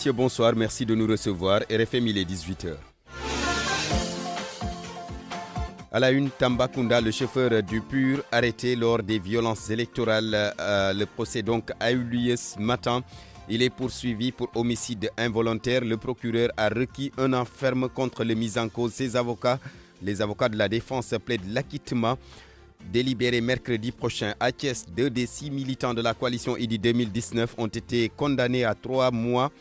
messieurs, bonsoir. Merci de nous recevoir. RFM, il est 18h. À la une, Tambacounda, le chauffeur du PUR, arrêté lors des violences électorales. Le procès donc a eu lieu ce matin. Il est poursuivi pour homicide involontaire. Le procureur a requis un an ferme contre les mises en cause. Ses avocats, les avocats de la défense, plaident l'acquittement. Délibéré mercredi prochain, à Thiès, 2 des 6 militants de la coalition IDI 2019 ont été condamnés à 3 mois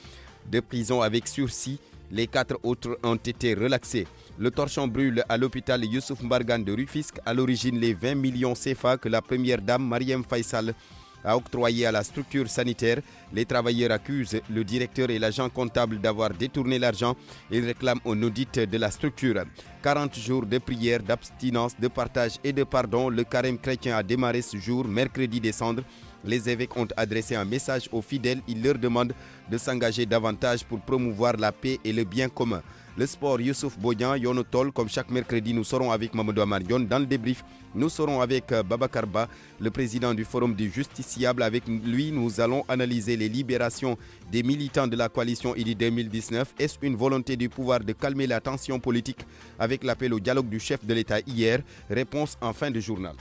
de prison avec sursis. Les 4 autres ont été relaxés. Le torchon brûle à l'hôpital Youssouf Mbargane de Rufisque. À l'origine, les 20 millions CFA que la première dame Marième Faisal a octroyé à la structure sanitaire. Les travailleurs accusent le directeur et l'agent comptable d'avoir détourné l'argent. Ils réclament un audit de la structure. 40 jours de prière, d'abstinence, de partage et de pardon. Le carême chrétien a démarré ce jour, mercredi décembre. Les évêques ont adressé un message aux fidèles. Ils leur demandent de s'engager davantage pour promouvoir la paix et le bien commun. Le sport, Youssouf Bodian, Yonotol, comme chaque mercredi, nous serons avec Mamadou Amarion. Dans le débrief, nous serons avec Babacar Ba, le président du Forum du Justiciable. Avec lui, nous allons analyser les libérations des militants de la coalition IDI 2019. Est-ce une volonté du pouvoir de calmer la tension politique avec l'appel au dialogue du chef de l'État hier? Réponse en fin de journal.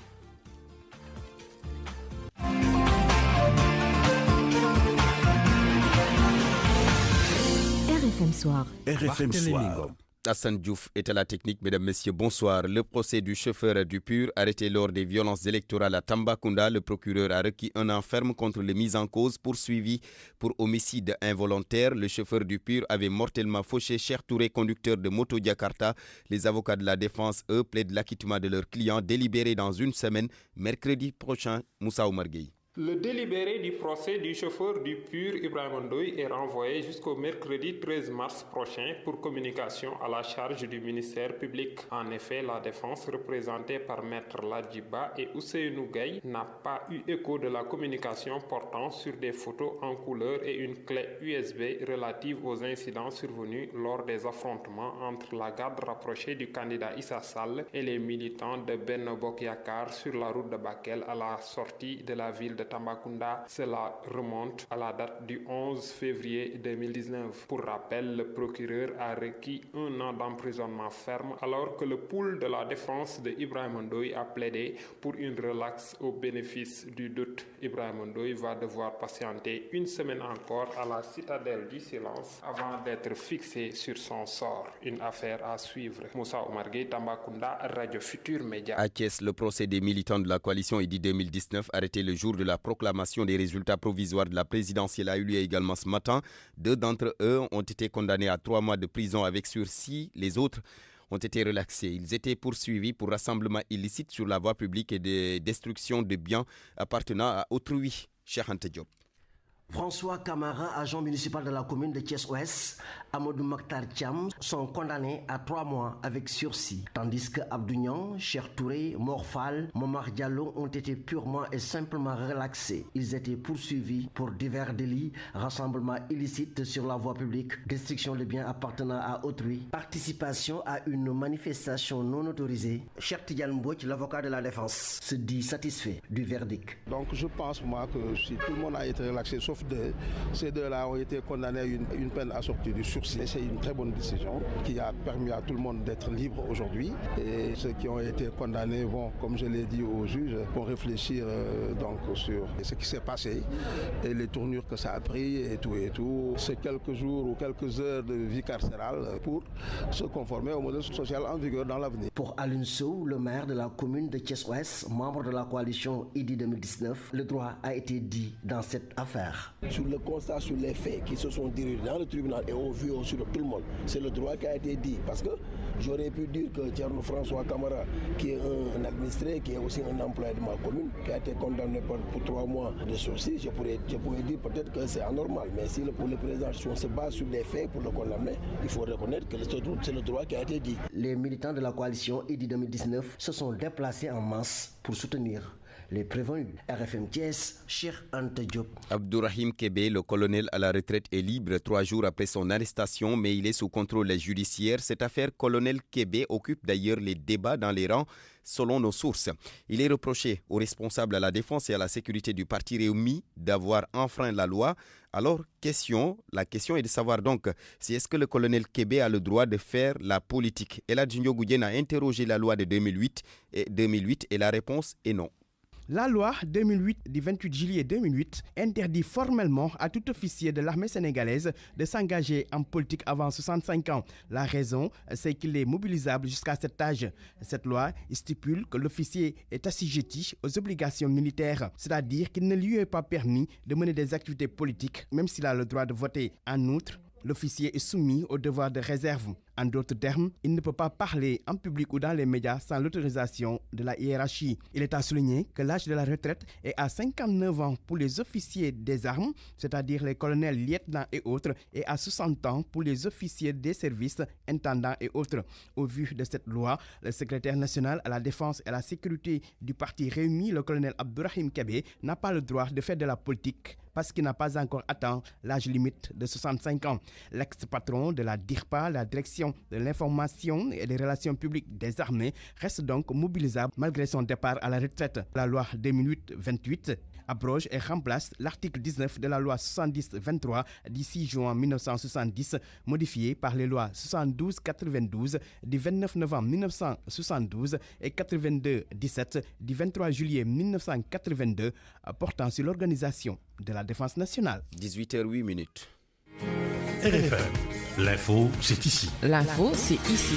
RFM Soir. RFM Soir. Hassan Diouf est à la technique. Mesdames, Messieurs, bonsoir. Le procès du chauffeur du PUR arrêté lors des violences électorales à Tambacounda. Le procureur a requis un an ferme contre les mises en cause poursuivies pour homicide involontaire. Le chauffeur du PUR avait mortellement fauché Cheikh Touré, conducteur de moto Jakarta. Les avocats de la défense, eux, plaident l'acquittement de leurs clients délibéré dans une semaine, mercredi prochain. Moussa Oumar Gueye. Le délibéré du procès du chauffeur du PUR Ibrahima Ndoye est renvoyé jusqu'au mercredi 13 mars prochain pour communication à la charge du ministère public. En effet, la défense représentée par Maître Ladjiba et Ousseynou Gaye n'a pas eu écho de la communication portant sur des photos en couleur et une clé USB relative aux incidents survenus lors des affrontements entre la garde rapprochée du candidat Issa Sall et les militants de Benno Bokk Yakaar sur la route de Bakel à la sortie de la ville de Tambacounda. Cela remonte à la date du 11 février 2019. Pour rappel, le procureur a requis un an d'emprisonnement ferme alors que le pool de la défense de Ibrahima Ndoye a plaidé pour une relaxe au bénéfice du doute. Ibrahima Ndoye va devoir patienter une semaine encore à la citadelle du silence avant d'être fixé sur son sort. Une affaire à suivre. Moussa Oumar Gueye, Tambacounda, Radio Futur Média. À Thiès, le procès des militants de la coalition IDI 2019 arrêté le jour de la proclamation des résultats provisoires de la présidentielle a eu lieu également ce matin. 2 d'entre eux ont été condamnés à 3 mois de prison avec sursis. Les autres ont été relaxés. Ils étaient poursuivis pour rassemblement illicite sur la voie publique et de destruction de biens appartenant à autrui. Cheikh Anta Diop. François Camara, agent municipal de la commune de Thiès-Ouest, Amadou Maktar Thiam sont condamnés à 3 mois avec sursis, tandis que Abdounian, Cheikh Touré, Morphal, Momar Diallo ont été purement et simplement relaxés. Ils étaient poursuivis pour divers délits, rassemblement illicite sur la voie publique, destruction de biens appartenant à autrui, participation à une manifestation non autorisée. Cheikh Tidiane Mbouch, l'avocat de la défense, se dit satisfait du verdict. Donc je pense moi que si tout le monde a été relaxé, sauf 2, ces 2-là ont été condamnés à une peine assortie du sursis. C'est une très bonne décision qui a permis à tout le monde d'être libre aujourd'hui. Et ceux qui ont été condamnés vont, comme je l'ai dit au juge, vont réfléchir donc sur ce qui s'est passé et les tournures que ça a pris et tout. C'est quelques jours ou quelques heures de vie carcérale pour se conformer au modèle social en vigueur dans l'avenir. Pour Alioune Sow, le maire de la commune de Thiès-Ouest, membre de la coalition IDI 2019, le droit a été dit dans cette affaire. Sur le constat, sur les faits qui se sont dirigés dans le tribunal et au vu aussi de tout le monde, c'est le droit qui a été dit. Parce que j'aurais pu dire que Thierno François Camara, qui est un administré, qui est aussi un employé de ma commune, qui a été condamné pour 3 mois de sursis, je pourrais dire peut-être que c'est anormal. Mais si pour le président, si on se base sur les faits pour le condamner, il faut reconnaître que c'est le droit qui a été dit. Les militants de la coalition IDI 2019 se sont déplacés en masse pour soutenir les prévenus. RFM Thiès, Cheikh Anta Diop. Abdourahim Kébé, le colonel à la retraite, est libre 3 jours après son arrestation, mais il est sous contrôle judiciaire. Cette affaire, colonel Kébé, occupe d'ailleurs les débats dans les rangs, selon nos sources. Il est reproché aux responsables à la défense et à la sécurité du parti Rewmi d'avoir enfreint la loi. Alors, la question est de savoir donc si est-ce que le colonel Kébé a le droit de faire la politique. Eladji Ndiogou a interrogé la loi de 2008 et la réponse est non. La loi 2008 du 28 juillet 2008 interdit formellement à tout officier de l'armée sénégalaise de s'engager en politique avant 65 ans. La raison, c'est qu'il est mobilisable jusqu'à cet âge. Cette loi stipule que l'officier est assujetti aux obligations militaires, c'est-à-dire qu'il ne lui est pas permis de mener des activités politiques, même s'il a le droit de voter. En outre, l'officier est soumis au devoir de réserve. En d'autres termes, il ne peut pas parler en public ou dans les médias sans l'autorisation de la hiérarchie. Il est à souligner que l'âge de la retraite est à 59 ans pour les officiers des armes, c'est-à-dire les colonels, lieutenants et autres, et à 60 ans pour les officiers des services, intendants et autres. Au vu de cette loi, le secrétaire national à la défense et à la sécurité du parti Rewmi, le colonel Abdourahim Kébé, n'a pas le droit de faire de la politique parce qu'il n'a pas encore atteint l'âge limite de 65 ans. L'ex-patron de la DIRPA, la direction de l'information et des relations publiques des armées, reste donc mobilisable malgré son départ à la retraite. La loi 2008-28 abroge et remplace l'article 19 de la loi 70-23 du 6 juin 1970, modifié par les lois 72-92 du 29 novembre 1972 et 82-17 du 23 juillet 1982, portant sur l'organisation de la défense nationale. 18h08. RFM, l'info, c'est ici. L'info, c'est ici.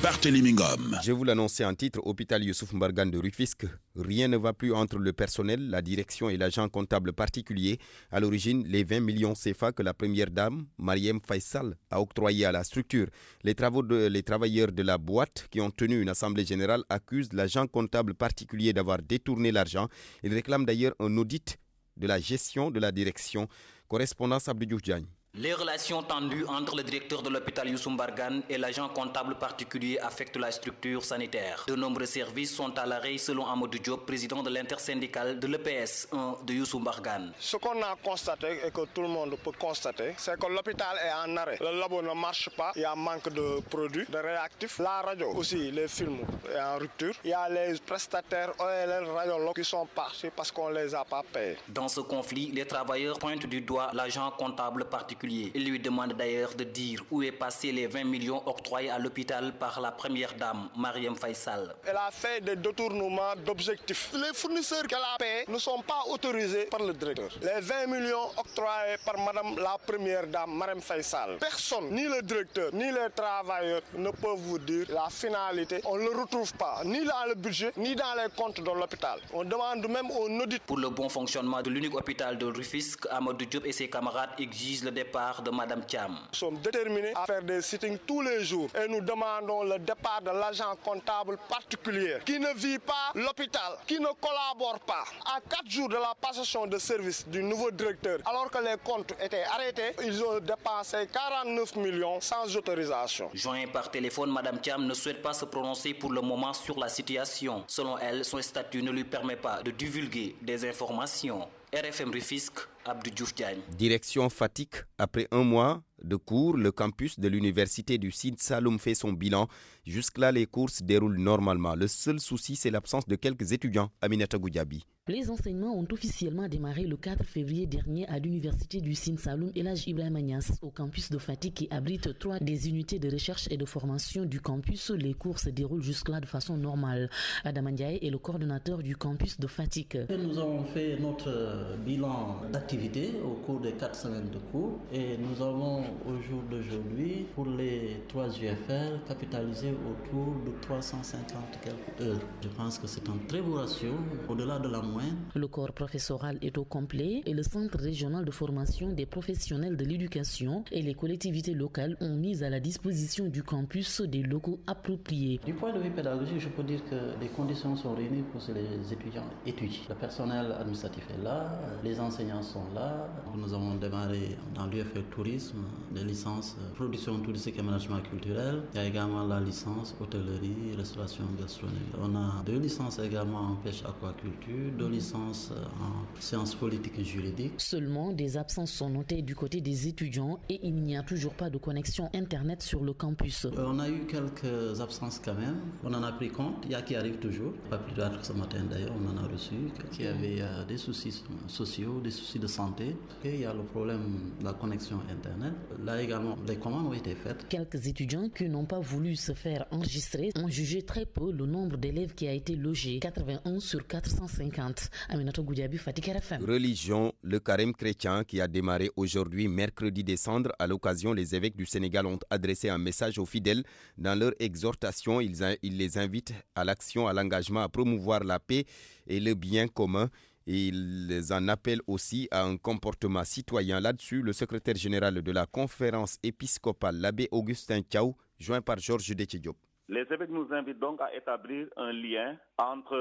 Barthélémy Ngom. Je vous l'annonçais en titre, hôpital Youssouf Mbargane de Rufisque. Rien ne va plus entre le personnel, la direction et l'agent comptable particulier. À l'origine, les 20 millions CFA que la première dame, Marième Faisal, a octroyés à la structure. Les travailleurs de la boîte qui ont tenu une assemblée générale accusent l'agent comptable particulier d'avoir détourné l'argent. Ils réclament d'ailleurs un audit de la gestion de la direction. Correspondance Abdou Diouf Diagne. Les relations tendues entre le directeur de l'hôpital Youssouf Mbargane et l'agent comptable particulier affectent la structure sanitaire. De nombreux services sont à l'arrêt selon Amadou Diop, président de l'intersyndicale de l'EPS 1 de Youssouf Mbargane. Ce qu'on a constaté et que tout le monde peut constater, c'est que l'hôpital est en arrêt. Le labo ne marche pas, il y a manque de produits, de réactifs. La radio aussi, les films est en rupture. Il y a les prestataires OLL radiologues qui sont partis parce qu'on ne les a pas payés. Dans ce conflit, les travailleurs pointent du doigt l'agent comptable particulier. Il lui demande d'ailleurs de dire où est passé les 20 millions octroyés à l'hôpital par la première dame, Marième Faisal. Elle a fait des détournements d'objectifs. Les fournisseurs qu'elle a payés ne sont pas autorisés par le directeur. Les 20 millions octroyés par madame la première dame, Marième Faisal. Personne, ni le directeur, ni les travailleurs ne peuvent vous dire la finalité. On ne le retrouve pas, ni dans le budget, ni dans les comptes de l'hôpital. On demande même un audit. Pour le bon fonctionnement de l'unique hôpital de Rufisque, Amadou Diop et ses camarades exigent le départ de Madame Thiam. Nous sommes déterminés à faire des sittings tous les jours et nous demandons le départ de l'agent comptable particulier qui ne vit pas l'hôpital, qui ne collabore pas. À 4 jours de la passation de service du nouveau directeur, alors que les comptes étaient arrêtés, ils ont dépensé 49 millions sans autorisation. Joint par téléphone, Madame Thiam ne souhaite pas se prononcer pour le moment sur la situation. Selon elle, son statut ne lui permet pas de divulguer des informations. RFM Rufisque, Abdou Diouf Diagne. Direction Fatick. Après un mois de cours, le campus de l'université du Sine Saloum fait son bilan. Jusque-là, les cours se déroulent normalement. Le seul souci, c'est l'absence de quelques étudiants. Aminata Goudiaby. Les enseignements ont officiellement démarré le 4 février dernier à l'université du Sine Saloum Elhadji Ibrahima Niasse, au campus de Fatick qui abrite 3 des unités de recherche et de formation du campus. Les cours se déroulent jusque-là de façon normale. Adam Ndiaye est le coordonnateur du campus de Fatick. Nous avons fait notre bilan d'activité au cours des 4 semaines de cours et nous avons au jour d'aujourd'hui pour les 3 UFR capitalisé autour de 350 quelques heures. Je pense que c'est un très beau ratio, au-delà de la moyenne. Le corps professoral est au complet et le centre régional de formation des professionnels de l'éducation et les collectivités locales ont mis à la disposition du campus des locaux appropriés. Du point de vue pédagogique, je peux dire que les conditions sont réunies pour que les étudiants étudient. Le personnel administratif est là, les enseignants sont là. Nous avons démarré dans l'UFR Tourisme des licences production touristique et management culturel. Il y a également la licence hôtellerie, restauration, gastronomie. On a 2 licences également en pêche aquaculture, de licence en sciences politiques et juridiques. Seulement, des absences sont notées du côté des étudiants et il n'y a toujours pas de connexion Internet sur le campus. On a eu quelques absences quand même. On en a pris compte. Il y a qui arrivent toujours. Pas plus tard que ce matin d'ailleurs, on en a reçu. Qui avait des soucis sociaux, des soucis de santé. Et il y a le problème de la connexion Internet. Là également, les commandes ont été faites. Quelques étudiants qui n'ont pas voulu se faire enregistrer ont jugé très peu le nombre d'élèves qui a été logé, 81 sur 450. Aminata Goudiaby, Fatick RFM. Religion, le carême chrétien qui a démarré aujourd'hui, mercredi décembre. À l'occasion, les évêques du Sénégal ont adressé un message aux fidèles. Dans leur exhortation, ils les invitent à l'action, à l'engagement, à promouvoir la paix et le bien commun. Et ils en appellent aussi à un comportement citoyen. Là-dessus, le secrétaire général de la conférence épiscopale, l'abbé Augustin Thiaw, joint par Georges Déthié-Diop. Les évêques nous invitent donc à établir un lien entre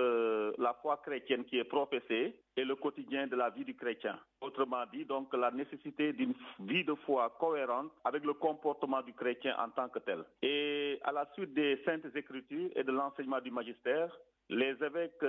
la foi chrétienne qui est professée et le quotidien de la vie du chrétien. Autrement dit, donc, la nécessité d'une vie de foi cohérente avec le comportement du chrétien en tant que tel. Et à la suite des Saintes Écritures et de l'enseignement du magistère, les évêques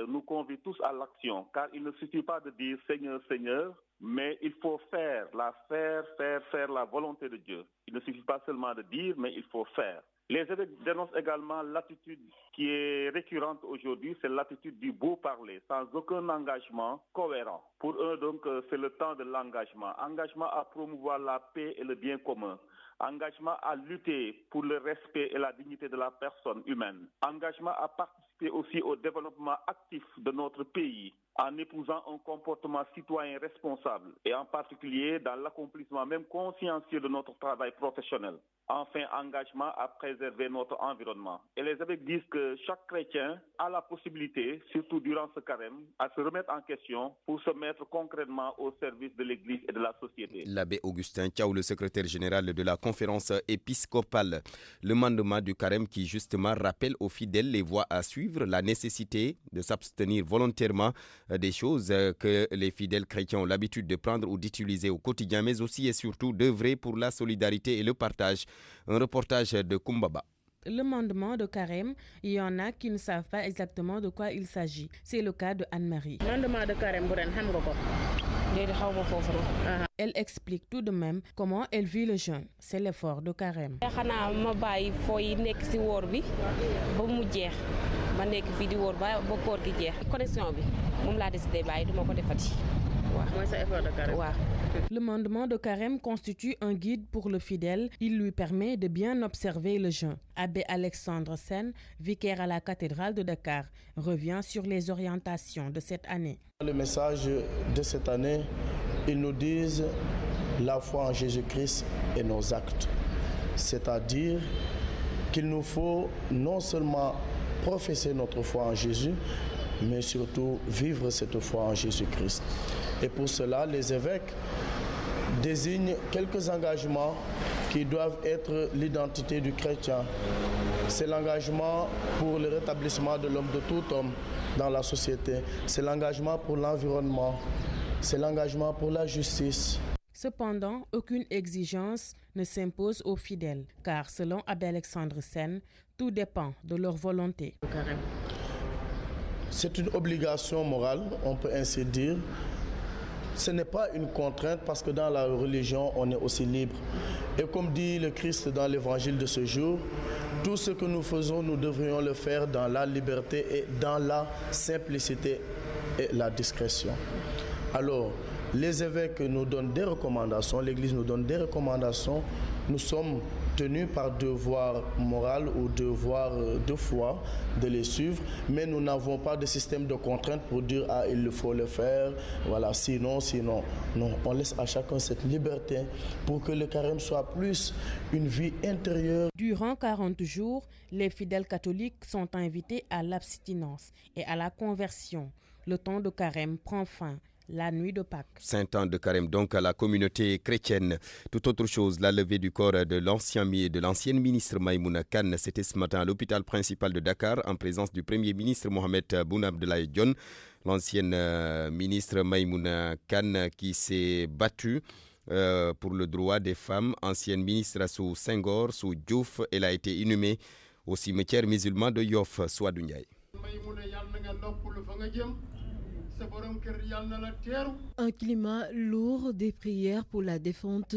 nous convient tous à l'action, car il ne suffit pas de dire Seigneur, Seigneur, mais il faut faire la volonté de Dieu. Il ne suffit pas seulement de dire, mais il faut faire. Les évêques dénoncent également l'attitude qui est récurrente aujourd'hui, c'est l'attitude du beau parler, sans aucun engagement cohérent. Pour eux, donc, c'est le temps de l'engagement. Engagement à promouvoir la paix et le bien commun. Engagement à lutter pour le respect et la dignité de la personne humaine. Engagement à participer aussi au développement actif de notre pays en épousant un comportement citoyen responsable et en particulier dans l'accomplissement même consciencieux de notre travail professionnel. Enfin, engagement à préserver notre environnement. Et les évêques disent que chaque chrétien a la possibilité, surtout durant ce carême, à se remettre en question pour se mettre concrètement au service de l'Église et de la société. L'abbé Augustin Thiaw, le secrétaire général de la conférence épiscopale. Le mandement du carême qui justement rappelle aux fidèles les voies à suivre, la nécessité de s'abstenir volontairement des choses que les fidèles chrétiens ont l'habitude de prendre ou d'utiliser au quotidien, mais aussi et surtout d'œuvrer pour la solidarité et le partage. Un reportage de Kumbaba. Le mandement de carême, il y en a qui ne savent pas exactement de quoi il s'agit. C'est le cas de Anne-Marie. Elle explique tout de même comment elle vit le jeûne. C'est l'effort de carême. Le mandement de carême constitue un guide pour le fidèle. Il lui permet de bien observer le jeûne. Abbé Alexandre Sen, vicaire à la cathédrale de Dakar, revient sur les orientations de cette année. Le message de cette année, ils nous disent la foi en Jésus-Christ et nos actes. C'est-à-dire qu'il nous faut non seulement professer notre foi en Jésus, mais surtout vivre cette foi en Jésus-Christ. Et pour cela, les évêques désignent quelques engagements qui doivent être l'identité du chrétien. C'est l'engagement pour le rétablissement de l'homme, de tout homme dans la société. C'est l'engagement pour l'environnement. C'est l'engagement pour la justice. Cependant, aucune exigence ne s'impose aux fidèles, car selon Abbé Alexandre Sen, tout dépend de leur volonté. C'est une obligation morale, on peut ainsi dire. Ce n'est pas une contrainte parce que dans la religion, on est aussi libre. Et comme dit le Christ dans l'évangile de ce jour, tout ce que nous faisons, nous devrions le faire dans la liberté et dans la simplicité et la discrétion. Alors, les évêques nous donnent des recommandations, l'Église nous donne des recommandations. Nous sommes tenus par devoir moral ou devoir de foi de les suivre, mais nous n'avons pas de système de contrainte pour dire « ah, il faut le faire, voilà, sinon. » Non, on laisse à chacun cette liberté pour que le carême soit plus une vie intérieure. Durant 40 jours, les fidèles catholiques sont invités à l'abstinence et à la conversion. Le temps de carême prend fin. La nuit de Pâques. 5 ans de carême donc à la communauté chrétienne. Tout autre chose, la levée du corps de l'ancienne ministre Maïmouna Kane, c'était ce matin à l'hôpital principal de Dakar en présence du premier ministre Mohamed Boun Abdallah Dionne. L'ancienne ministre Maïmouna Kane qui s'est battue pour le droit des femmes, ancienne ministre sous Senghor, sous Diouf, elle a été inhumée au cimetière musulman de Yoff, Souadou Ndiaye. Un climat lourd des prières pour la défunte.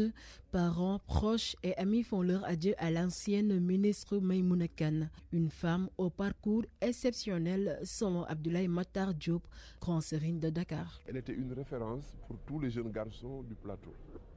Parents, proches et amis font leur adieu à l'ancienne ministre Maïmouna Kane, une femme au parcours exceptionnel selon Abdoulaye Matar Diop, grand sérine de Dakar. Elle était une référence pour tous les jeunes garçons du plateau.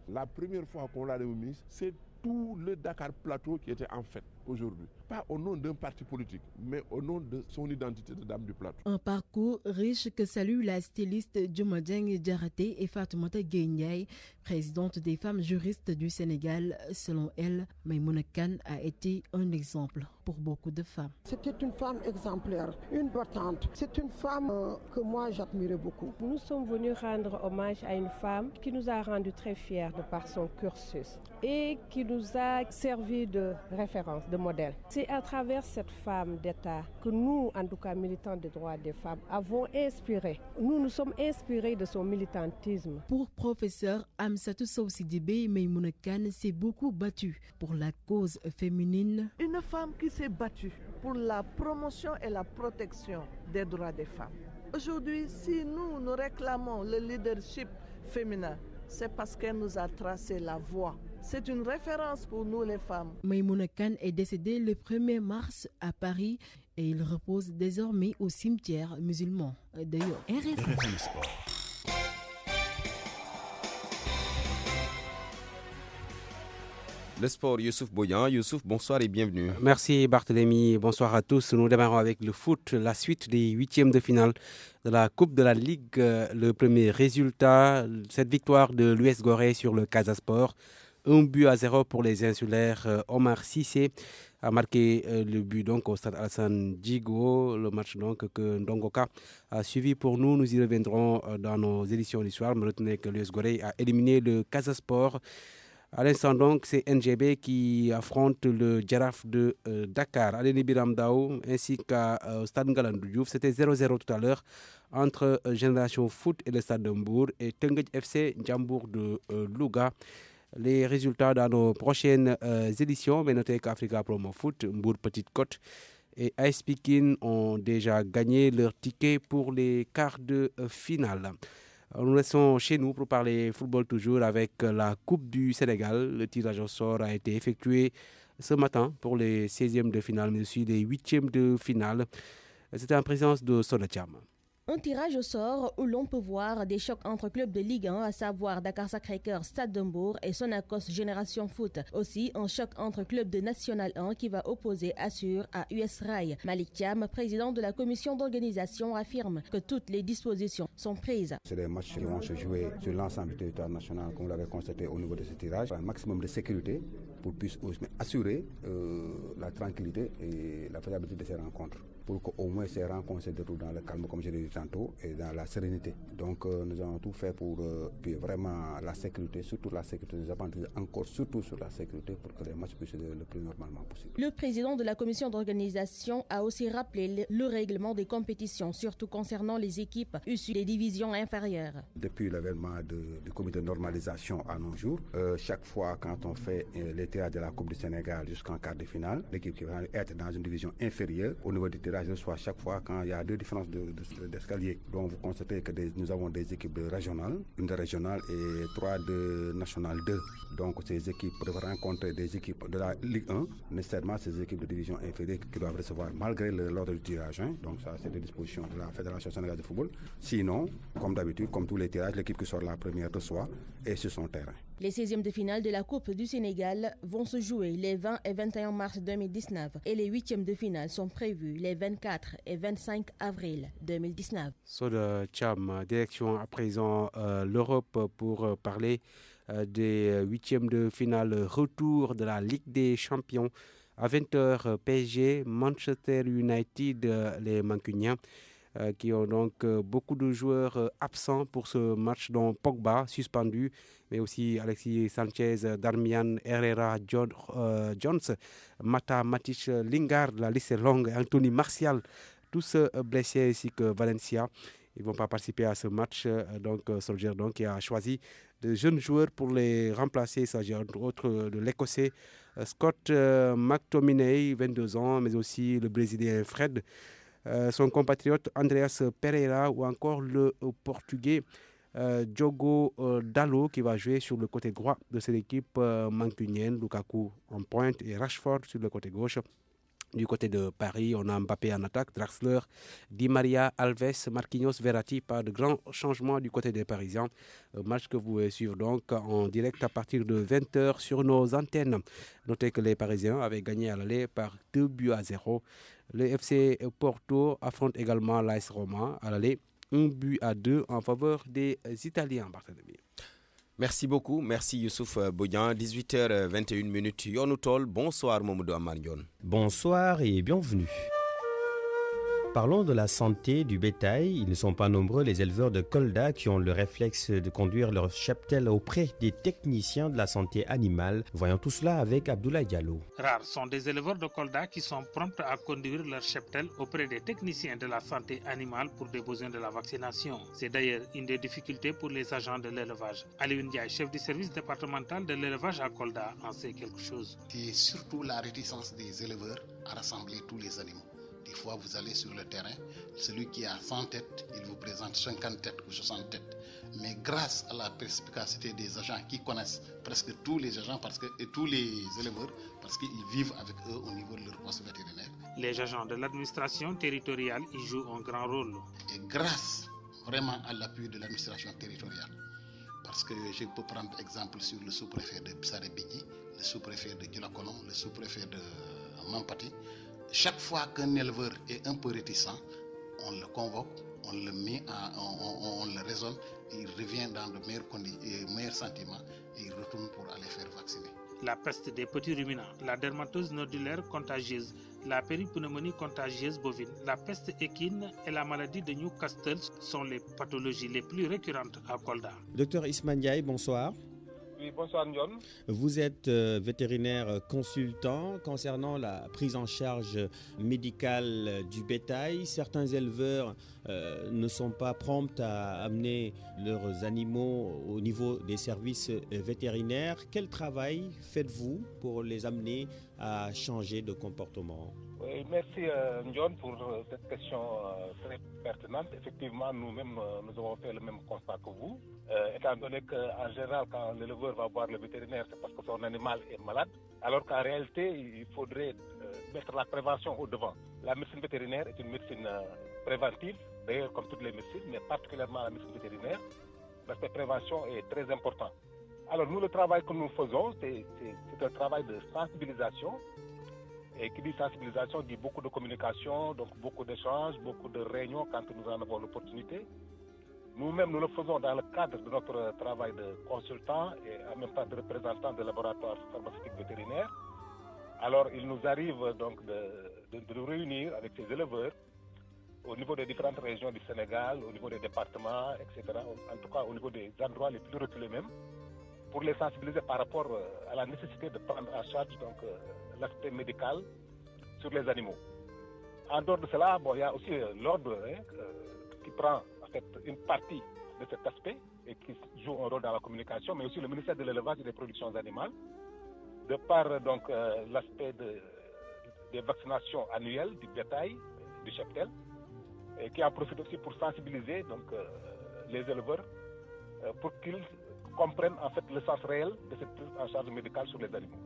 La première fois qu'on l'a remise, c'est tout le Dakar Plateau qui était en fête aujourd'hui. Pas au nom d'un parti politique, mais au nom de son identité de dame du plateau. Un parcours riche que salue la styliste Djumodjeng Djaraté et Fatoumata Gueye, présidente des femmes juristes du Sénégal. Selon elle, Maïmouna Kane a été un exemple pour beaucoup de femmes. C'était une femme exemplaire, une battante. C'est une femme que moi j'admirais beaucoup. Nous sommes venus rendre hommage à une femme qui nous a rendus très fiers de par son cursus et qui nous a servi de référence, de modèle. C'est à travers cette femme d'État que nous, en tout cas militants des droits des femmes, avons inspiré. Nous nous sommes inspirés de son militantisme. Pour professeur Amsatou Sow Sidibé, Maïmouna Kane s'est beaucoup battue pour la cause féminine. Une femme qui s'est battue pour la promotion et la protection des droits des femmes. Aujourd'hui, si nous réclamons le leadership féminin, c'est parce qu'elle nous a tracé la voie. C'est une référence pour nous les femmes. Maïmouna Kane est décédée le 1er mars à Paris et il repose désormais au cimetière musulman de York. Le sport, Youssouf Boyan. Youssouf, bonsoir et bienvenue. Merci Barthélémy, bonsoir à tous. Nous démarrons avec le foot, la suite des huitièmes de finale de la Coupe de la Ligue. Le premier résultat, cette victoire de l'US Gorée sur le Casa Sport. 1-0 pour les insulaires. Omar Cissé a marqué le but donc au stade Alassane Djigo. Le match donc que Ndongoka a suivi pour nous. Nous y reviendrons dans nos éditions du soir. Mais retenez que l'US Gorée a éliminé le Casa Sport. À l'instant donc, c'est NGB qui affronte le Djaraf de Dakar. Aleni Biramdao ainsi qu'à Stade Ngalandou Diouf. C'était 0-0 tout à l'heure entre Génération Foot et le Stade de Mbour et Teungueth FC Ndiambour de Louga. Les résultats dans nos prochaines éditions, mais notez qu'Africa Promo Foot, Mbour Petite Côte et AS Pikine ont déjà gagné leur ticket pour les quarts de finale. Nous restons chez nous pour parler football toujours avec la Coupe du Sénégal. Le tirage au sort a été effectué ce matin pour les 16e de finale, mais aussi les 8e de finale. C'était en présence de Sonatiam. Un tirage au sort où l'on peut voir des chocs entre clubs de Ligue 1, à savoir Dakar Sacré-Cœur, Stade de Mbour et Sonacos Génération Foot. Aussi, un choc entre clubs de National 1 qui va opposer Assur à US Rail. Malik Thiam, président de la commission d'organisation, affirme que toutes les dispositions sont prises. C'est des matchs qui vont se jouer sur l'ensemble du territoire national, comme vous l'avez constaté au niveau de ce tirage. Un maximum de sécurité pour puisse assurer la tranquillité et la faisabilité de ces rencontres, pour qu'au moins ces rencontres se déroulent dans le calme, comme je l'ai dit tantôt, et dans la sérénité. Donc nous avons tout fait pour vraiment la sécurité, surtout la sécurité. Nous avons encore surtout sur la sécurité pour que les matchs puissent se dérouler le plus normalement possible. Le président de la commission d'organisation a aussi rappelé le règlement des compétitions, surtout concernant les équipes issues des divisions inférieures. Depuis l'avènement du comité de normalisation à nos jours, chaque fois quand on fait les tirages de la Coupe du Sénégal jusqu'en quart de finale, l'équipe qui va être dans une division inférieure au niveau du tirage reçoit chaque fois quand il y a deux différences d'escalier. Donc vous constatez que nous avons des équipes régionales, une de régionale et 3 de nationale 2. Donc ces équipes peuvent rencontrer des équipes de la Ligue 1, nécessairement ces équipes de division inférieure qui doivent recevoir malgré l'ordre du tirage. Donc ça c'est des dispositions de la Fédération sénégalaise de football. Sinon, comme d'habitude, comme tous les tirages, l'équipe qui sort la première reçoit et sur son terrain. Les 16e de finale de la Coupe du Sénégal vont se jouer les 20 et 21 mars 2019 et les 8e de finale sont prévus les 24 et 25 avril 2019. Soda Cham, direction à présent l'Europe pour parler des 8e de finale retour de la Ligue des Champions. À 20h, PSG, Manchester United, les Mancuniens, qui ont donc beaucoup de joueurs absents pour ce match, dont Pogba, suspendu, mais aussi Alexis Sanchez, Darmian, Herrera, Jones, Mata, Matic, Lingard, la liste est longue, Anthony Martial, tous blessés, ainsi que Valencia. Ils ne vont pas participer à ce match. Donc, Solskjaer qui a choisi de jeunes joueurs pour les remplacer. Il s'agit entre autres de l'Écossais Scott McTominay, 22 ans, mais aussi le Brésilien Fred. son compatriote Andreas Pereira ou encore le Portugais Diogo Dalot qui va jouer sur le côté droit de cette équipe mancunienne. Lukaku en pointe et Rashford sur le côté gauche. Du côté de Paris, on a Mbappé en attaque, Draxler, Di Maria, Alves, Marquinhos, Verratti. Pas de grands changements du côté des Parisiens. Match que vous pouvez suivre donc en direct à partir de 20h sur nos antennes. Notez que les Parisiens avaient gagné à l'aller par 2-0. Le FC Porto affronte également l'AS Roma à l'aller 1-2 en faveur des Italiens. Barthélémy. Merci beaucoup, merci Youssouf Boudian. 18h21, Yonoutol. Bonsoir Mamoudou Amaryon. Bonsoir et bienvenue. Parlons de la santé du bétail. Ils ne sont pas nombreux les éleveurs de Kolda qui ont le réflexe de conduire leur cheptel auprès des techniciens de la santé animale. Voyons tout cela avec Abdoulaye Diallo. Rares sont des éleveurs de Kolda qui sont prompts à conduire leur cheptel auprès des techniciens de la santé animale pour des besoins de la vaccination. C'est d'ailleurs une des difficultés pour les agents de l'élevage. Alioune Ndiaye, chef du service départemental de l'élevage à Kolda, en sait quelque chose. C'est surtout la réticence des éleveurs à rassembler tous les animaux. Des fois, vous allez sur le terrain, celui qui a 100 têtes, il vous présente 50 têtes ou 60 têtes. Mais grâce à la perspicacité des agents qui connaissent presque tous les agents et tous les éleveurs, parce qu'ils vivent avec eux au niveau de leur poste vétérinaire. Les agents de l'administration territoriale y jouent un grand rôle. Et grâce vraiment à l'appui de l'administration territoriale, parce que je peux prendre exemple sur le sous-préfet de Bissaré-Bidji, le sous-préfet de Djulakolon, le sous-préfet de Mampati. Chaque fois qu'un éleveur est un peu réticent, on le convoque, on le met, on le raisonne, il revient dans de meilleurs sentiments et il retourne pour aller faire vacciner. La peste des petits ruminants, la dermatose nodulaire contagieuse, la péripneumonie contagieuse bovine, la peste équine et la maladie de Newcastle sont les pathologies les plus récurrentes à Kolda. Docteur Ismaël Ndiaye, bonsoir. Oui, bonsoir Ndion. Vous êtes vétérinaire consultant concernant la prise en charge médicale du bétail. Certains éleveurs ne sont pas prompts à amener leurs animaux au niveau des services vétérinaires. Quel travail faites-vous pour les amener à changer de comportement? Oui, merci Ndion pour cette question très pertinente. Effectivement, nous-mêmes, nous avons fait le même constat que vous. Étant donné qu'en général, quand l'éleveur va voir le vétérinaire, c'est parce que son animal est malade, alors qu'en réalité, il faudrait mettre la prévention au devant. La médecine vétérinaire est une médecine préventive, d'ailleurs comme toutes les médecines, mais particulièrement la médecine vétérinaire. L'aspect prévention est très important. Alors nous, le travail que nous faisons, c'est un travail de sensibilisation. Et qui dit sensibilisation dit beaucoup de communication, donc beaucoup d'échanges, beaucoup de réunions quand nous en avons l'opportunité. Nous-mêmes, nous le faisons dans le cadre de notre travail de consultant et en même temps de représentant de laboratoires pharmaceutiques vétérinaires. Alors, il nous arrive donc de nous réunir avec ces éleveurs au niveau des différentes régions du Sénégal, au niveau des départements, etc. En tout cas, au niveau des endroits les plus reculés même, pour les sensibiliser par rapport à la nécessité de prendre en charge donc, l'aspect médical sur les animaux. En dehors de cela, il y a aussi l'ordre qui prend en fait une partie de cet aspect et qui joue un rôle dans la communication, mais aussi le ministère de l'élevage et des productions animales, de par donc l'aspect des vaccinations annuelles du bétail, du cheptel, et qui en profite aussi pour sensibiliser donc, les éleveurs pour qu'ils comprennent en fait le sens réel de cette prise en charge médicale sur les animaux.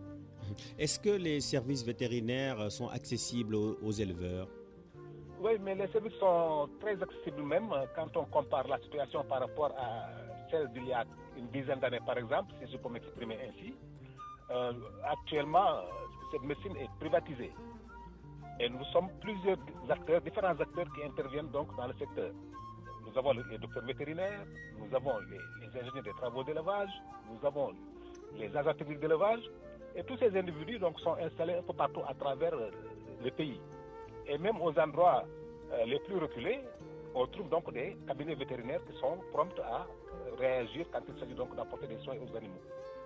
Est-ce que les services vétérinaires sont accessibles aux éleveurs? Oui, mais les services sont très accessibles même quand on compare la situation par rapport à celle d'il y a une dizaine d'années par exemple, si je peux m'exprimer ainsi. Actuellement, cette médecine est privatisée. Et nous sommes plusieurs acteurs, différents acteurs qui interviennent donc dans le secteur. Nous avons les docteurs vétérinaires, nous avons les ingénieurs des travaux d'élevage, nous avons les agents techniques d'élevage, et tous ces individus donc, sont installés un peu partout à travers le pays. Et même aux endroits les plus reculés, on trouve donc des cabinets vétérinaires qui sont prompts à réagir quand il s'agit donc d'apporter des soins aux animaux.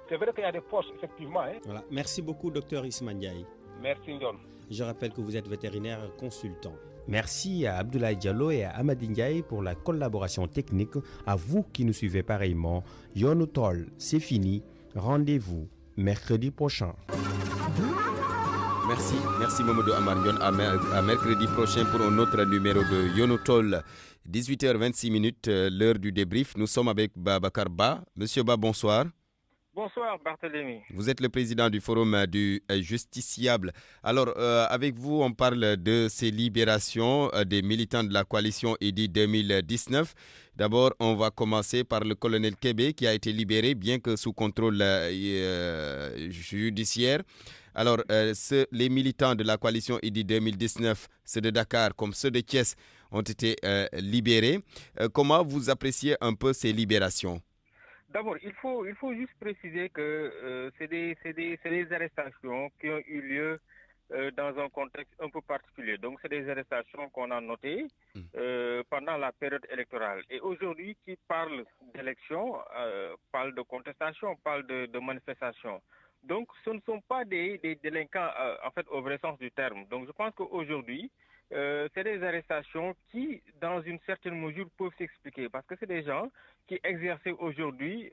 C'est vrai qu'il y a des poches, effectivement. Voilà. Merci beaucoup, Dr Ismaël Ndiaye. Merci, Ndion. Je rappelle que vous êtes vétérinaire consultant. Merci à Abdoulaye Diallo et à Amadi Ndiaye pour la collaboration technique. À vous qui nous suivez pareillement. Yonoutol, c'est fini. Rendez-vous mercredi prochain. Merci Mamadou Amardion. À mercredi prochain pour un autre numéro de Yonotol. 18h26, l'heure du débrief. Nous sommes avec Babacar Ba. Monsieur Ba, bonsoir. Bonsoir Barthélémy. Vous êtes le président du forum du justiciable. Alors, avec vous, on parle de ces libérations des militants de la coalition EDI 2019. D'abord, on va commencer par le colonel Kébé qui a été libéré, bien que sous contrôle judiciaire. Alors, les militants de la coalition EDI 2019, ceux de Dakar comme ceux de Thiès, ont été libérés. Comment vous appréciez un peu ces libérations ? D'abord, il faut juste préciser que c'est des arrestations qui ont eu lieu dans un contexte un peu particulier. Donc, c'est des arrestations qu'on a notées pendant la période électorale. Et aujourd'hui, qui parle d'élection, parle de contestation, parle de manifestation. Donc, ce ne sont pas des délinquants, en fait, au vrai sens du terme. Donc, je pense qu'aujourd'hui, c'est des arrestations qui, dans une certaine mesure, peuvent s'expliquer. Parce que c'est des gens qui exerçaient aujourd'hui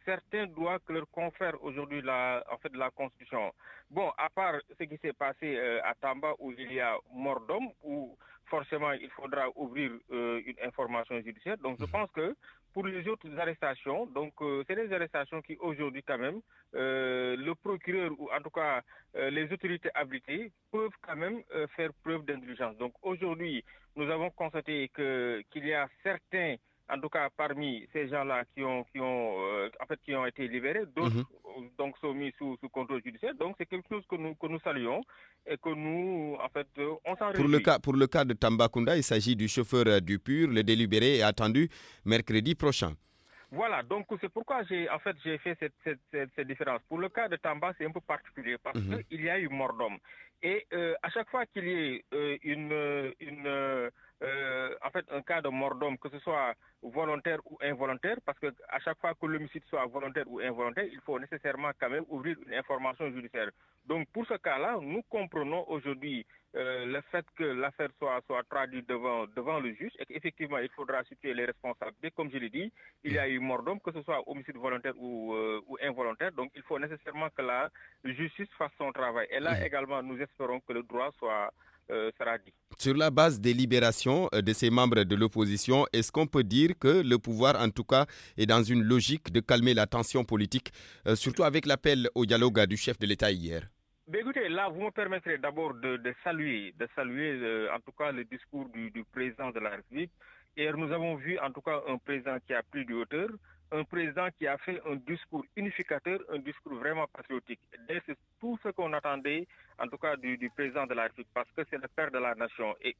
certains droits que leur confère aujourd'hui la Constitution. Bon, à part ce qui s'est passé à Tamba où il y a mort d'homme, où forcément il faudra ouvrir une information judiciaire. Donc je pense que pour les autres arrestations, donc c'est des arrestations qui aujourd'hui quand même, le procureur ou en tout cas les autorités habilitées peuvent quand même faire preuve d'indulgence. Donc aujourd'hui, nous avons constaté qu'il y a certains, en tout cas parmi ces gens-là qui ont été libérés, d'autres donc sont mis sous contrôle judiciaire. Donc c'est quelque chose que nous saluons et que nous, en fait, on s'en réjouit. Pour le cas de Tambacounda, il s'agit du chauffeur du PUR. Le délibéré est attendu mercredi prochain. Voilà, donc c'est pourquoi j'ai fait cette différence. Pour le cas de Tamba, c'est un peu particulier parce qu'il y a eu mort d'homme. Et à chaque fois qu'il y ait un cas de mort d'homme, que ce soit volontaire ou involontaire, parce que à chaque fois que l'homicide soit volontaire ou involontaire, il faut nécessairement quand même ouvrir une information judiciaire. Donc pour ce cas-là, nous comprenons aujourd'hui le fait que l'affaire soit traduite devant le juge et qu'effectivement il faudra situer les responsabilités. Comme je l'ai dit, il y a eu mort d'homme, que ce soit homicide volontaire ou involontaire. Donc il faut nécessairement que la justice fasse son travail. Et là également, nous espérons que le droit sera dit. Sur la base des libérations de ces membres de l'opposition, est-ce qu'on peut dire que le pouvoir, en tout cas, est dans une logique de calmer la tension politique, surtout avec l'appel au dialogue du chef de l'État hier? Écoutez, là, vous me permettrez d'abord de saluer en tout cas le discours du président de la République. Hier, nous avons vu en tout cas un président qui a pris de hauteur, un président qui a fait un discours unificateur, un discours vraiment patriotique. Et c'est tout ce qu'on attendait, en tout cas du président de la République, parce que c'est le père de la nation. Et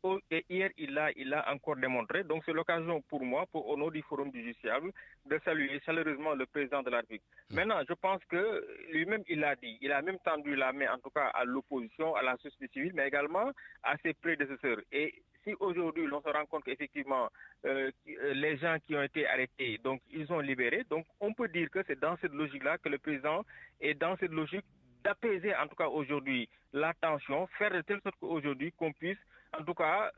hier, il a encore démontré. Donc c'est l'occasion pour moi, au nom du Forum du justiciable, de saluer chaleureusement le président de la République. Maintenant, je pense que lui-même, il a dit, il a même tendu la main, en tout cas à l'opposition, à la société civile, mais également à ses prédécesseurs. Et si aujourd'hui, l'on se rend compte qu'effectivement, les gens qui ont été arrêtés, donc ils ont libéré, donc on peut dire que c'est dans cette logique-là que le président est dans cette logique d'apaiser en tout cas aujourd'hui la tension, faire de telle sorte qu'aujourd'hui qu'on puisse en tout cas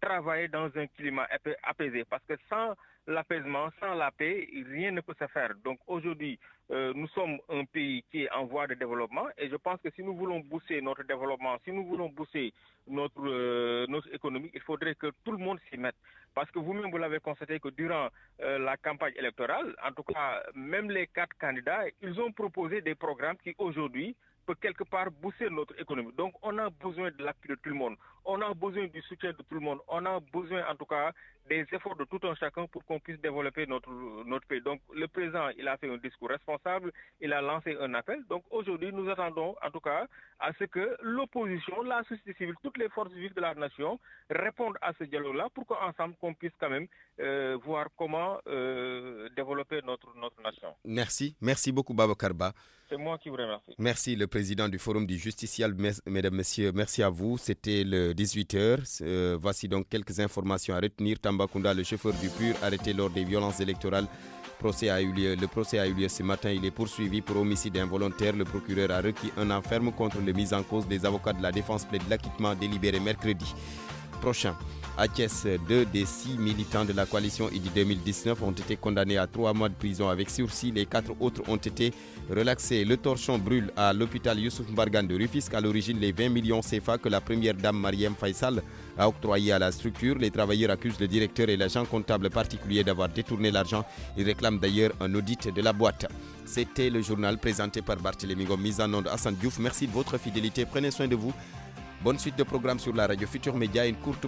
travailler dans un climat apaisé. Parce que sans l'apaisement, sans la paix, rien ne peut se faire. Donc aujourd'hui, nous sommes un pays qui est en voie de développement et je pense que si nous voulons booster notre développement, si nous voulons booster notre économie, il faudrait que tout le monde s'y mette. Parce que vous-même, vous l'avez constaté que durant la campagne électorale, en tout cas, même les 4 candidats, ils ont proposé des programmes qui aujourd'hui peut quelque part booster notre économie. Donc on a besoin de l'appui de tout le monde, on a besoin du soutien de tout le monde, on a besoin en tout cas des efforts de tout un chacun pour qu'on puisse développer notre pays. Donc le président, il a fait un discours responsable, il a lancé un appel. Donc aujourd'hui, nous attendons en tout cas à ce que l'opposition, la société civile, toutes les forces vives de la nation répondent à ce dialogue-là pour qu'ensemble, qu'on puisse quand même voir comment développer notre nation. Merci beaucoup Babacar Ba. C'est moi qui vous remercie. Merci le président du Forum du justiciable, mesdames, messieurs, merci à vous. C'était le 18h. Voici donc quelques informations à retenir. Tambacounda, le chauffeur du PUR, arrêté lors des violences électorales. Le procès a eu lieu ce matin. Il est poursuivi pour homicide involontaire. Le procureur a requis un an ferme contre les mises en cause des avocats de la défense plaide l'acquittement délibéré mercredi. prochain. À Thiès, 2 des 6 militants de la coalition IDI 2019 ont été condamnés à 3 mois de prison avec sursis. Les 4 autres ont été relaxés. Le torchon brûle à l'hôpital Youssouf Mbargane de Rufisque. À l'origine, les 20 millions CFA que la première dame Mariam Faisal a octroyé à la structure. Les travailleurs accusent le directeur et l'agent comptable particulier d'avoir détourné l'argent. Ils réclament d'ailleurs un audit de la boîte. C'était le journal présenté par Barthélémy Ngom, mise en onde Hassan Diouf. Merci de votre fidélité. Prenez soin de vous. Bonne suite de programme sur la radio Futur Média. Une courte